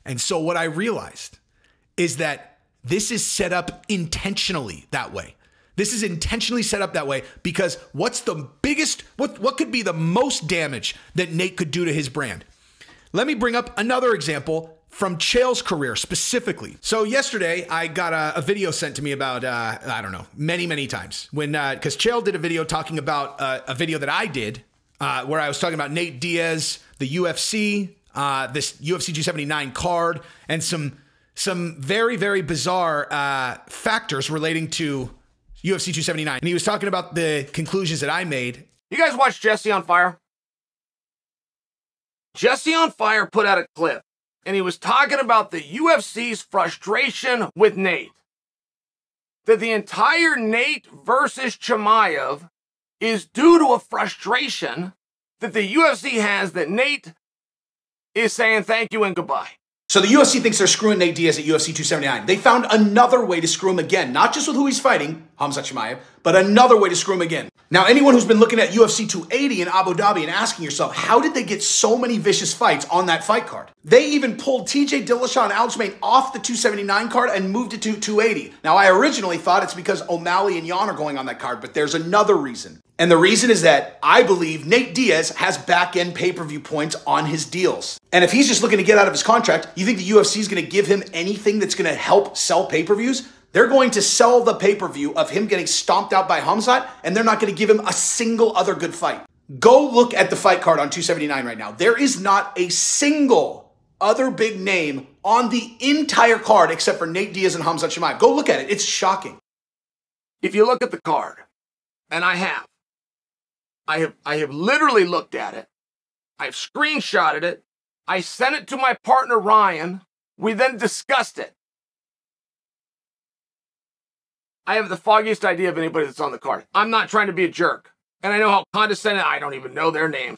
And so what I realized is that this is set up intentionally that way. This is intentionally set up that way because what's the biggest, what could be the most damage that Nate could do to his brand? Let me bring up another example from Chael's career specifically. So yesterday I got a video sent to me about, I don't know, many times when, cause Chael did a video talking about a video that I did where I was talking about Nate Diaz, the UFC, this UFC 279 card, and some very bizarre factors relating to UFC 279. And he was talking about the conclusions that I made. You guys watch Jesse on Fire? Jesse on Fire put out a clip, and he was talking about the UFC's frustration with Nate. That the entire Nate versus Chimaev is due to a frustration that the UFC has that Nate is saying thank you and goodbye. So the UFC thinks they're screwing Nate Diaz at UFC 279. They found another way to screw him again, not just with who he's fighting, Khamzat Chimaev, but another way to screw him again. Now, anyone who's been looking at UFC 280 in Abu Dhabi and asking yourself, how did they get so many vicious fights on that fight card? They even pulled TJ Dillashaw and Aljamain off the 279 card and moved it to 280. Now, I originally thought it's because O'Malley and Jan are going on that card, but there's another reason. And the reason is that I believe Nate Diaz has back-end pay-per-view points on his deals. And if he's just looking to get out of his contract, you think the UFC is going to give him anything that's going to help sell pay-per-views? They're going to sell the pay-per-view of him getting stomped out by Khamzat, and they're not going to give him a single other good fight. Go look at the fight card on 279 right now. There is not a single other big name on the entire card except for Nate Diaz and Khamzat Chimaev. Go look at it. It's shocking. If you look at the card, and I have literally looked at it. I've screenshotted it. I sent it to my partner, Ryan. We then discussed it. I have the foggiest idea of anybody that's on the card. I'm not trying to be a jerk. And I know how condescending, I don't even know their names.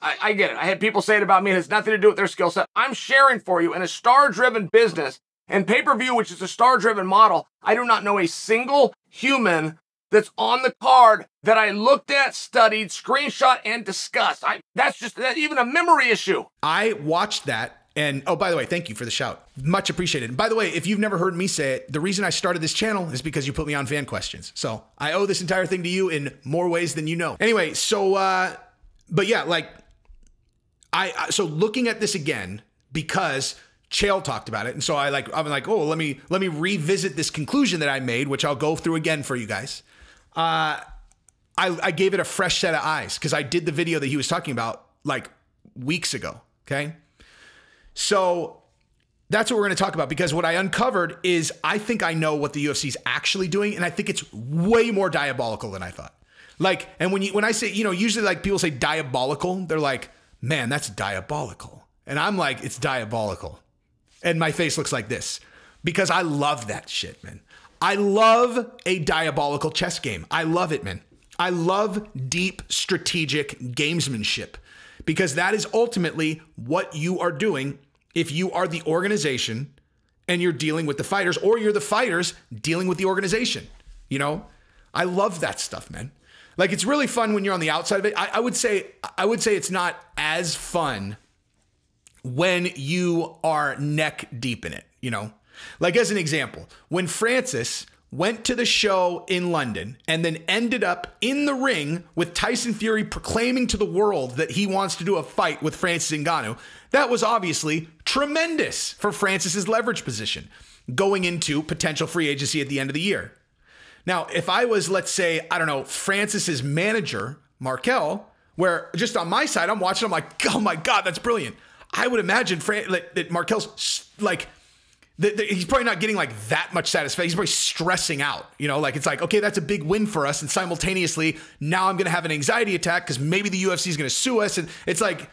I get it. I had people say it about me. It has nothing to do with their skill set. I'm sharing for you in a star-driven business and pay-per-view, which is a star-driven model. I do not know a single human that's on the card that I looked at, studied, screenshot, and discussed. That's even a memory issue. I watched that, and oh, by the way, thank you for the shout. Much appreciated. And by the way, if you've never heard me say it, the reason I started this channel is because you put me on fan questions. So I owe this entire thing to you in more ways than you know. Anyway, so, but yeah, like, so looking at this again, because Chael talked about it, and so I'm like, oh, let me revisit this conclusion that I made, which I'll go through again for you guys. I gave it a fresh set of eyes because I did the video that he was talking about like weeks ago. Okay. So that's what we're going to talk about, because what I uncovered is I think I know what the UFC is actually doing. And I think it's way more diabolical than I thought. Like, and when I say, usually like people say diabolical, they're like, man, that's diabolical. And I'm like, it's diabolical. And my face looks like this because I love that shit, man. I love a diabolical chess game. I love it, man. I love deep strategic gamesmanship because that is ultimately what you are doing if you are the organization and you're dealing with the fighters, or you're the fighters dealing with the organization. I love that stuff, man. Like, it's really fun when you're on the outside of it. I would say it's not as fun when you are neck deep in it, Like, as an example, when Francis went to the show in London and then ended up in the ring with Tyson Fury proclaiming to the world that he wants to do a fight with Francis Ngannou, that was obviously tremendous for Francis's leverage position going into potential free agency at the end of the year. Now, if I was, let's say, I don't know, Francis's manager, Markel, where just on my side, I'm watching, I'm like, oh my God, that's brilliant. I would imagine that Markel's like, he's probably not getting like that much satisfaction. He's probably stressing out, like it's like, okay, that's a big win for us. And simultaneously, now I'm going to have an anxiety attack because maybe the UFC is going to sue us. And it's like,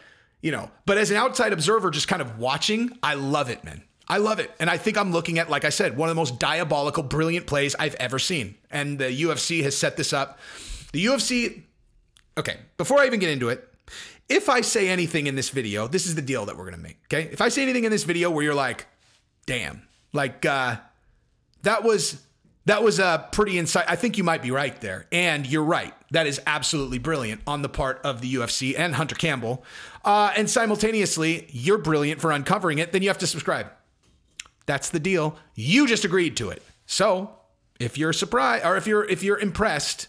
but as an outside observer, just kind of watching, I love it, man. I love it. And I think I'm looking at, like I said, one of the most diabolical, brilliant plays I've ever seen. And the UFC has set this up. The UFC, okay, before I even get into it, if I say anything in this video, this is the deal that we're going to make, okay? If I say anything in this video where you're like, damn, like that was That was a pretty insight. I think you might be right there. And you're right. That is absolutely brilliant on the part of the UFC and Hunter Campbell. And simultaneously, you're brilliant for uncovering it. Then you have to subscribe. That's the deal. You just agreed to it. So if you're surprised or if you're impressed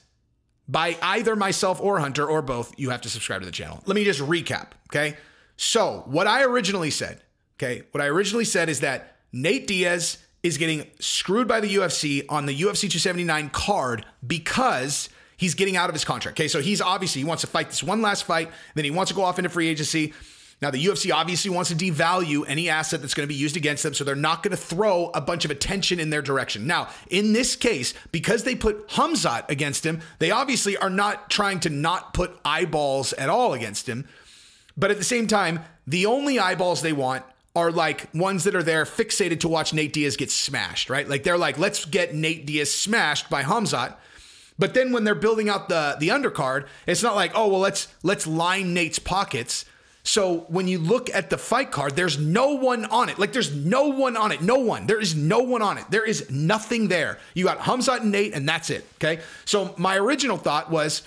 by either myself or Hunter or both, you have to subscribe to the channel. Let me just recap. Okay. So what I originally said, is that Nate Diaz is getting screwed by the UFC on the UFC 279 card because he's getting out of his contract. Okay, so he wants to fight this one last fight, then he wants to go off into free agency. Now, the UFC obviously wants to devalue any asset that's going to be used against them, so they're not going to throw a bunch of attention in their direction. Now, in this case, because they put Khamzat against him, they obviously are not trying to not put eyeballs at all against him. But at the same time, the only eyeballs they want are like ones that are there fixated to watch Nate Diaz get smashed, right? Like they're like, let's get Nate Diaz smashed by Khamzat. But then when they're building out the undercard, it's not like, oh, well, let's line Nate's pockets. So when you look at the fight card, there's no one on it. Like there's no one on it. No one. There is no one on it. There is nothing there. You got Khamzat and Nate, and that's it. Okay. So my original thought was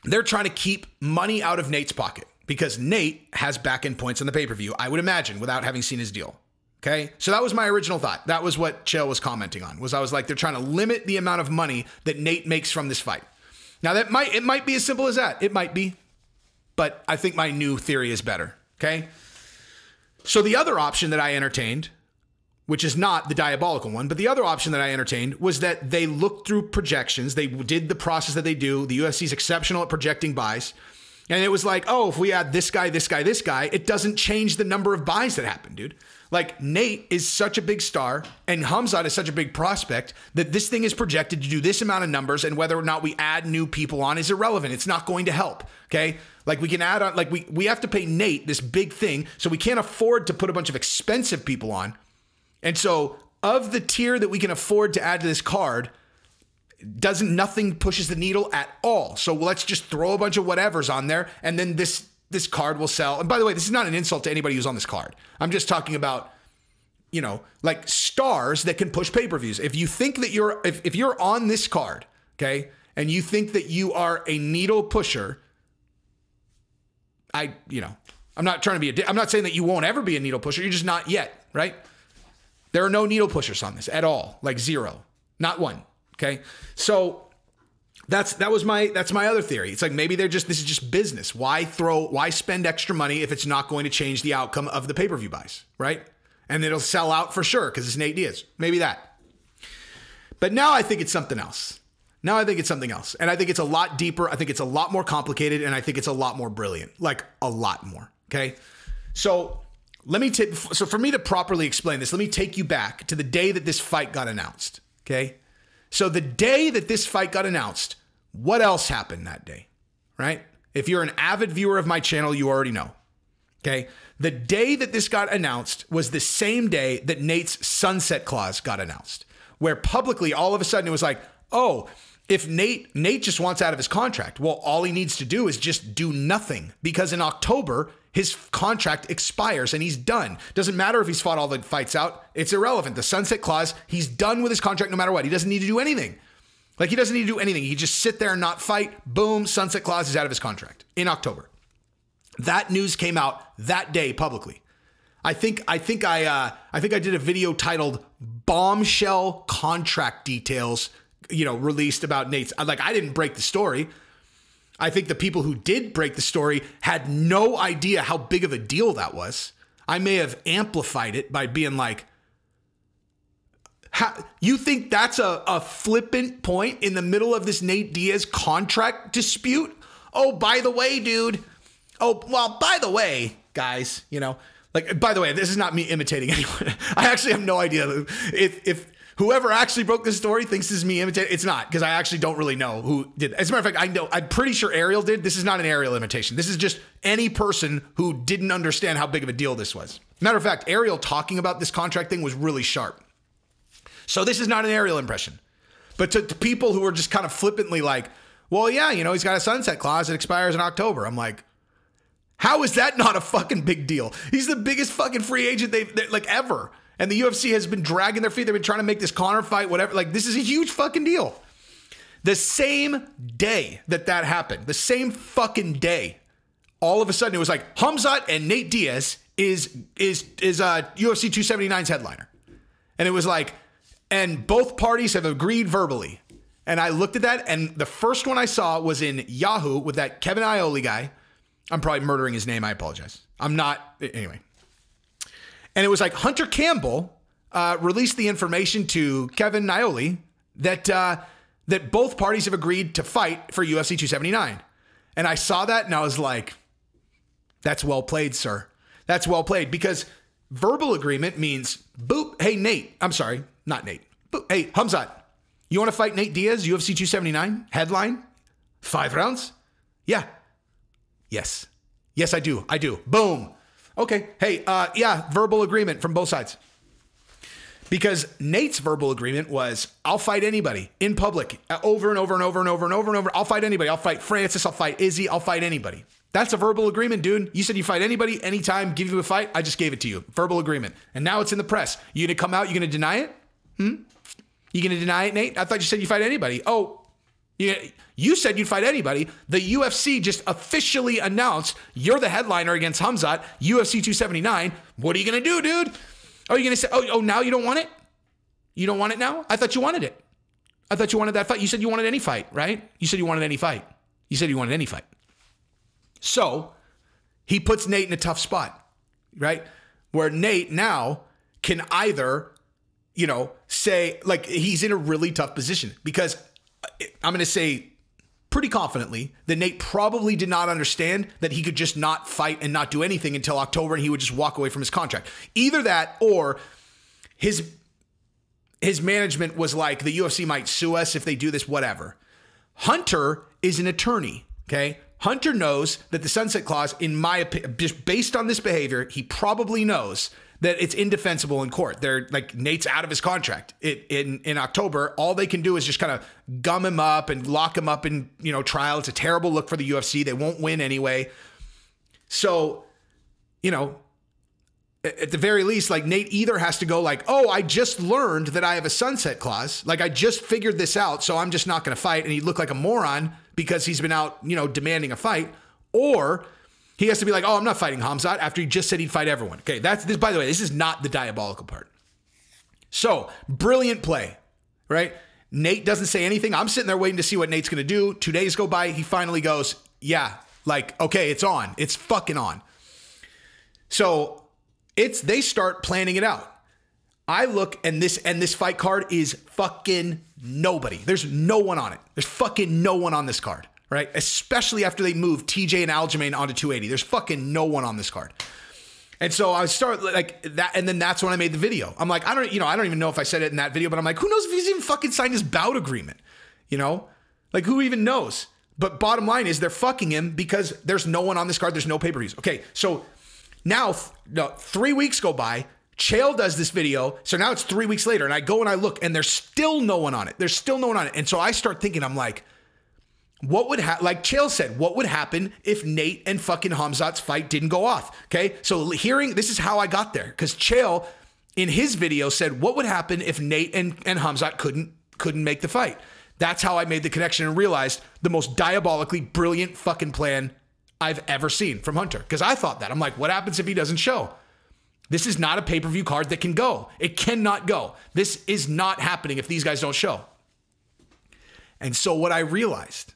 they're trying to keep money out of Nate's pocket, because Nate has back-end points on the pay-per-view, I would imagine, without having seen his deal. Okay? So that was my original thought. That was what Chael was commenting on, I was like, they're trying to limit the amount of money that Nate makes from this fight. Now, it might be as simple as that. It might be. But I think my new theory is better. Okay? So the other option that I entertained, which is not the diabolical one, but the other option that I entertained was that they looked through projections. They did the process that they do. The UFC is exceptional at projecting buys. And it was like, oh, if we add this guy, it doesn't change the number of buys that happen, dude. Like Nate is such a big star and Khamzat is such a big prospect that this thing is projected to do this amount of numbers, and whether or not we add new people on is irrelevant. It's not going to help. Okay. Like we can add on, like we have to pay Nate this big thing. So we can't afford to put a bunch of expensive people on. And so of the tier that we can afford to add to this card, nothing pushes the needle at all. So let's just throw a bunch of whatevers on there, and then this card will sell. And by the way, this is not an insult to anybody who's on this card. I'm just talking about, like stars that can push pay-per-views. If you think that if you're on this card, okay, and you think that you are a needle pusher, I'm not trying to be I'm not saying that you won't ever be a needle pusher. You're just not yet, right? There are no needle pushers on this at all. Like zero, not one. Okay. So that's my other theory. It's like, maybe this is just business. Why spend extra money if it's not going to change the outcome of the pay-per-view buys, right? And it'll sell out for sure because it's Nate Diaz. Maybe that. But now I think it's something else. And I think it's a lot deeper. I think it's a lot more complicated, and I think it's a lot more brilliant. Like a lot more. Okay. So so for me to properly explain this, let me take you back to the day that this fight got announced. Okay. So the day that this fight got announced, what else happened that day, right? If you're an avid viewer of my channel, you already know, okay? The day that this got announced was the same day that Nate's sunset clause got announced, where publicly all of a sudden it was like, oh, if Nate just wants out of his contract, well, all he needs to do is just do nothing, because in October, his contract expires and he's done. Doesn't matter if he's fought all the fights out. It's irrelevant. The sunset clause, he's done with his contract no matter what. He doesn't need to do anything. Like he doesn't need to do anything. He can just sit there and not fight. Boom, sunset clause is out of his contract in October. That news came out that day publicly. I think I did a video titled "Bombshell Contract Details," released about Nate's. Like I didn't break the story. I think the people who did break the story had no idea how big of a deal that was. I may have amplified it by being like, you think that's a flippant point in the middle of this Nate Diaz contract dispute? Oh, by the way, dude. Oh, well, by the way, guys, by the way, this is not me imitating anyone. I actually have no idea if whoever actually broke this story thinks this is me imitating. It's not, because I actually don't really know who did. As a matter of fact, I'm pretty sure Ariel did. This is not an Ariel imitation. This is just any person who didn't understand how big of a deal this was. Matter of fact, Ariel talking about this contract thing was really sharp. So this is not an Ariel impression. But to people who are just kind of flippantly like, well, yeah, he's got a sunset clause that expires in October. I'm like, how is that not a fucking big deal? He's the biggest fucking free agent they've like ever. And the UFC has been dragging their feet. They've been trying to make this Conor fight, whatever. Like, this is a huge fucking deal. The same day that happened, the same fucking day, all of a sudden it was like Khamzat and Nate Diaz is UFC 279's headliner. And it was like, and both parties have agreed verbally. And I looked at that, and the first one I saw was in Yahoo with that Kevin Iole guy. I'm probably murdering his name. I apologize. I'm not. Anyway. And it was like Hunter Campbell released the information to Kevin Iole that both parties have agreed to fight for UFC 279. And I saw that, and I was like, that's well played, sir. That's well played, because verbal agreement means, boop, hey, Nate. I'm sorry, not Nate. Boop, hey, Khamzat, you want to fight Nate Diaz, UFC 279, headline, 5 rounds? Yeah. Yes. Yes, I do. I do. Boom. Okay. Hey, yeah, verbal agreement from both sides. Because Nate's verbal agreement was, I'll fight anybody in public over and over and over and over and over and over. I'll fight anybody. I'll fight Francis. I'll fight Izzy. I'll fight anybody. That's a verbal agreement, dude. You said you fight anybody, anytime, give you a fight. I just gave it to you. Verbal agreement. And now it's in the press. You going to come out? You going to deny it? You going to deny it, Nate? I thought you said you fight anybody. Oh, you said you'd fight anybody. The UFC just officially announced you're the headliner against Khamzat, UFC 279. What are you going to do, dude? Oh, you're going to say, oh, now you don't want it? You don't want it now? I thought you wanted it. I thought you wanted that fight. You said you wanted any fight, right? You said you wanted any fight. You said you wanted any fight. So he puts Nate in a tough spot, right? Where Nate now can either, say, like, he's in a really tough position, because I'm going to say pretty confidently that Nate probably did not understand that he could just not fight and not do anything until October, and he would just walk away from his contract. Either that, or his management was like, the UFC might sue us if they do this, whatever. Hunter is an attorney, okay? Hunter knows that the sunset clause, in my opinion, just based on this behavior, he probably knows that it's indefensible in court. They're like, Nate's out of his contract in October. All they can do is just kind of gum him up and lock him up in, trial. It's a terrible look for the UFC. They won't win anyway. So, at the very least, like, Nate either has to go like, oh, I just learned that I have a sunset clause. Like, I just figured this out, so I'm just not going to fight. And he'd look like a moron because he's been out, demanding a fight. Or he has to be like, oh, I'm not fighting Khamzat after he just said he'd fight everyone. Okay, that's this. By the way, this is not the diabolical part. So, brilliant play, right? Nate doesn't say anything. I'm sitting there waiting to see what Nate's going to do. 2 days go by. He finally goes, yeah, like, okay, it's on. It's fucking on. So they start planning it out. I look, and this fight card is fucking nobody. There's no one on it. There's fucking no one on this card, right? Especially after they moved TJ and Aljamain onto 280. There's fucking no one on this card. And so I start like that, and then that's when I made the video. I'm like, I don't even know if I said it in that video, but I'm like, who knows if he's even fucking signed his bout agreement? Like, who even knows? But bottom line is, they're fucking him because there's no one on this card. There's no pay-per-views. Okay, so now 3 weeks go by. Chael does this video. So now it's 3 weeks later, and I go and I look, and there's still no one on it. There's still no one on it. And so I start thinking, I'm like, what would like Chael said, what would happen if Nate and fucking Khamzat's fight didn't go off? Okay, so this is how I got there, because Chael in his video said, what would happen if Nate and Khamzat couldn't make the fight? That's how I made the connection and realized the most diabolically brilliant fucking plan I've ever seen from Hunter. Because I thought that. I'm like, what happens if he doesn't show? This is not a pay-per-view card that can go. It cannot go. This is not happening if these guys don't show. And so what I realized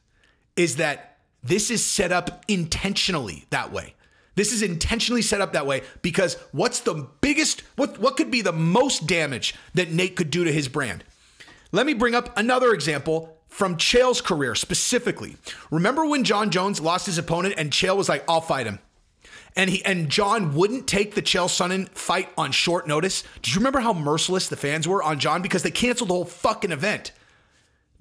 is that this is set up intentionally that way. This is intentionally set up that way because what's the biggest, what could be the most damage that Nate could do to his brand? Let me bring up another example from Chael's career specifically. Remember when John Jones lost his opponent and Chael was like, I'll fight him. And John wouldn't take the Chael Sonnen fight on short notice. Do you remember how merciless the fans were on John? Because they canceled the whole fucking event.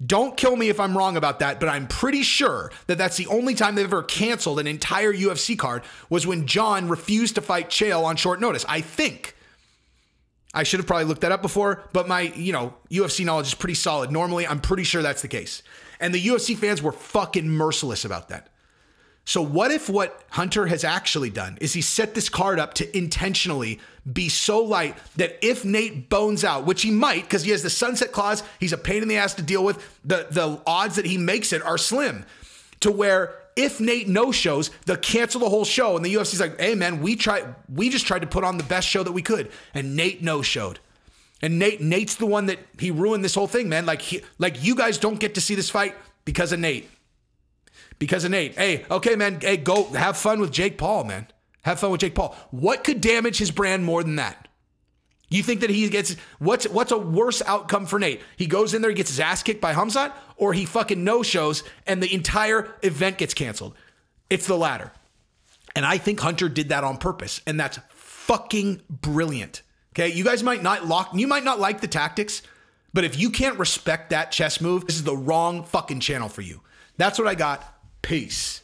Don't kill me if I'm wrong about that, but I'm pretty sure that that's the only time they've ever canceled an entire UFC card was when John refused to fight Chael on short notice. I think. I should have probably looked that up before, but my, UFC knowledge is pretty solid. Normally, I'm pretty sure that's the case. And the UFC fans were fucking merciless about that. So what if what Hunter has actually done is he set this card up to intentionally be so light that if Nate bones out, which he might because he has the sunset clause, he's a pain in the ass to deal with, the odds that he makes it are slim, to where if Nate no-shows, they'll cancel the whole show. And the UFC's like, hey man, we just tried to put on the best show that we could. And Nate no-showed. And Nate's the one that he ruined this whole thing, man. Like you guys don't get to see this fight because of Nate. Because of Nate. Hey, okay, man. Hey, go have fun with Jake Paul, man. Have fun with Jake Paul. What could damage his brand more than that? You think that he gets, what's a worse outcome for Nate? He goes in there, he gets his ass kicked by Khamzat, or he fucking no-shows and the entire event gets canceled? It's the latter. And I think Hunter did that on purpose. And that's fucking brilliant. Okay. You guys might not like the tactics, but if you can't respect that chess move, this is the wrong fucking channel for you. That's what I got. Peace.